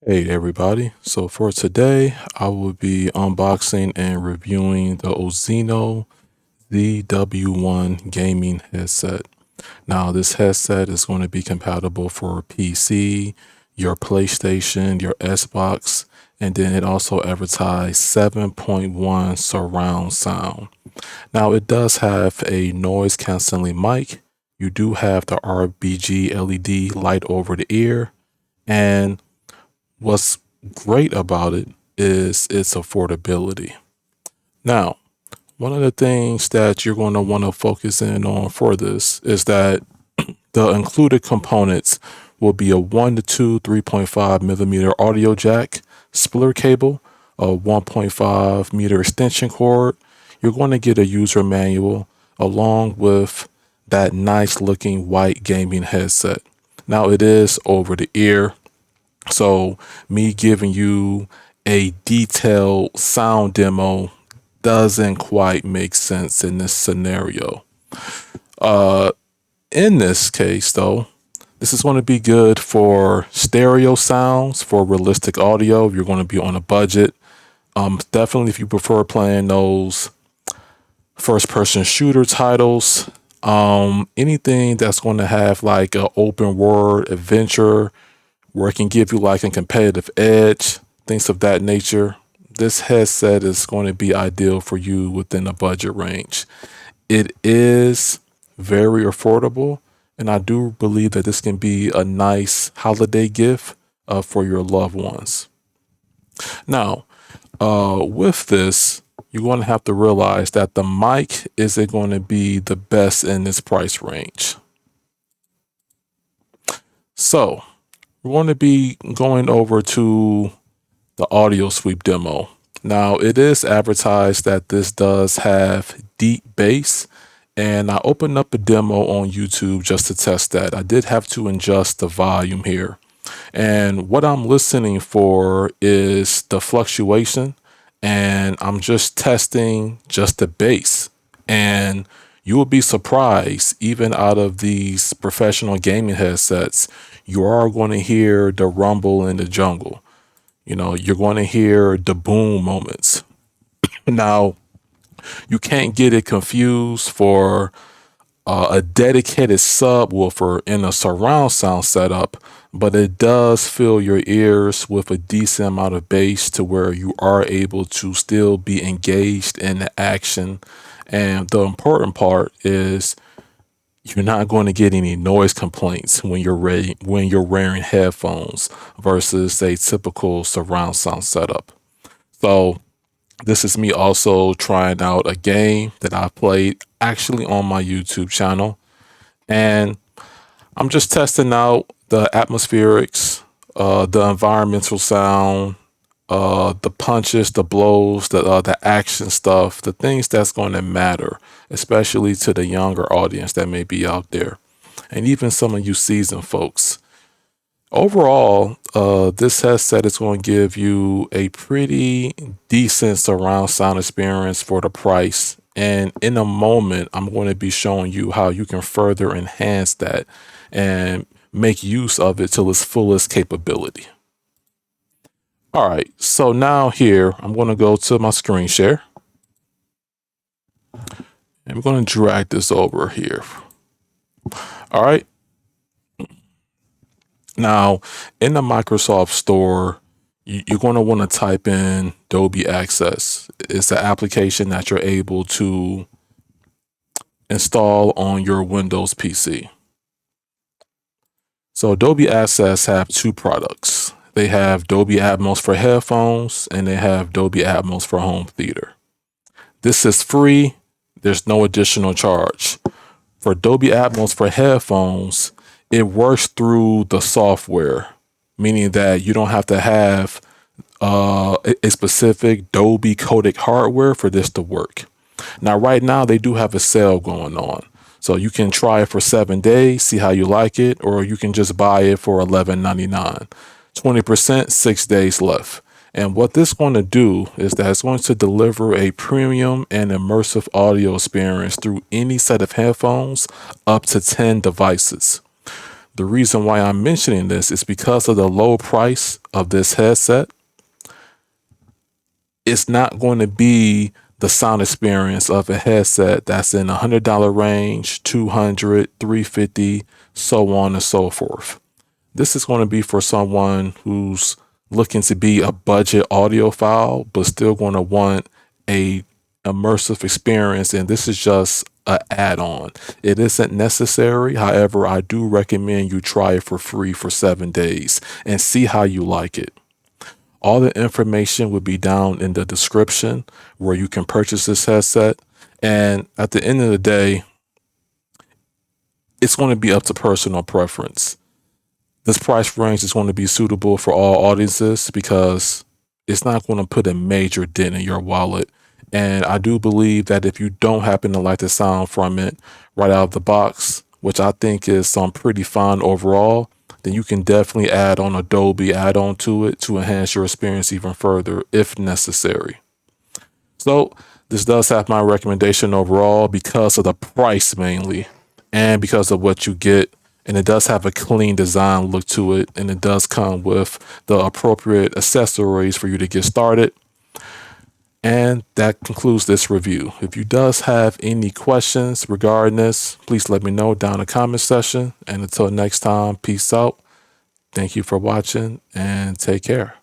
Hey everybody, so for today I will be unboxing and reviewing the Ozeino ZW1 gaming headset. Now this headset is going to be compatible for PC, your PlayStation, your Xbox, and then it also advertised 7.1 surround sound. Now it does have a noise canceling mic. You do have the RGB LED light over the ear, and what's great about it is its affordability. Now, one of the things that you're going to want to focus in on for this is that the included components will be a 1 to 2 3.5 millimeter audio jack, splitter cable, a 1.5 meter extension cord. You're going to get a user manual along with that nice looking white gaming headset. Now it is over the ear, so me giving you a detailed sound demo doesn't quite make sense in this scenario. Uh, in this case though, this is going to be good for stereo sounds, for realistic audio. If you're going to be on a budget, definitely if you prefer playing those first person shooter titles, anything that's going to have like an open world adventure where it can give you like a competitive edge, things of that nature. This headset is going to be ideal for you within a budget range. It is very affordable, and I do believe that this can be a nice holiday gift for your loved ones. Now, with this, you're going to have to realize that the mic isn't going to be the best in this price range. So, we're going to be going over to the audio sweep demo. Now, it is advertised that this does have deep bass, and I opened up a demo on YouTube just to test that. I did have to adjust the volume here. And what I'm listening for is the fluctuation, and I'm just testing just the bass. And you will be surprised, even out of these professional gaming headsets, you are going to hear the rumble in the jungle. You know, you're going to hear the boom moments. Now, you can't get it confused for a dedicated subwoofer in a surround sound setup, but it does fill your ears with a decent amount of bass to where you are able to still be engaged in the action. And the important part is you're not going to get any noise complaints when you're wearing headphones versus a typical surround sound setup. So this is me also trying out a game that I played actually on my YouTube channel, and I'm just testing out the atmospherics, the environmental sound, the punches, the blows, the action stuff, the things that's going to matter, especially to the younger audience that may be out there, and even some of you seasoned folks. Overall, this headset is going to give you a pretty decent surround sound experience for the price. And in a moment, I'm going to be showing you how you can further enhance that and make use of it to its fullest capability. All right, so now here, I'm going to go to my screen share. And I'm going to drag this over here. All right. Now, in the Microsoft Store, you're going to want to type in Dolby Access. It's an application that you're able to install on your Windows PC. So Dolby Access have two products. They have Dolby Atmos for headphones, and they have Dolby Atmos for home theater. This is free. There's no additional charge. For Dolby Atmos for headphones, it works through the software, meaning that you don't have to have a specific Dolby codec hardware for this to work. Now, right now, they do have a sale going on. So you can try it for 7 days, see how you like it, or you can just buy it for $11.99. 20%, 6 days left. And what this is going to do is that it's going to deliver a premium and immersive audio experience through any set of headphones up to 10 devices. The reason why I'm mentioning this is because of the low price of this headset. It's not going to be the sound experience of a headset that's in $100 range, 200, 350, so on and so forth. This is going to be for someone who's looking to be a budget audiophile, but still going to want a immersive experience. And this is just an add-on. It isn't necessary. However, I do recommend you try it for free for 7 days and see how you like it. All the information will be down in the description where you can purchase this headset. And at the end of the day, it's going to be up to personal preference. This price range is going to be suitable for all audiences because it's not going to put a major dent in your wallet. And I do believe that if you don't happen to like the sound from it right out of the box, which I think is pretty fine overall, then you can definitely add on a Dolby add-on to it to enhance your experience even further if necessary. So this does have my recommendation overall because of the price mainly and because of what you get. And it does have a clean design look to it. And it does come with the appropriate accessories for you to get started. And that concludes this review. If you does have any questions regarding this, please let me know down in the comment section. And until next time, peace out. Thank you for watching and take care.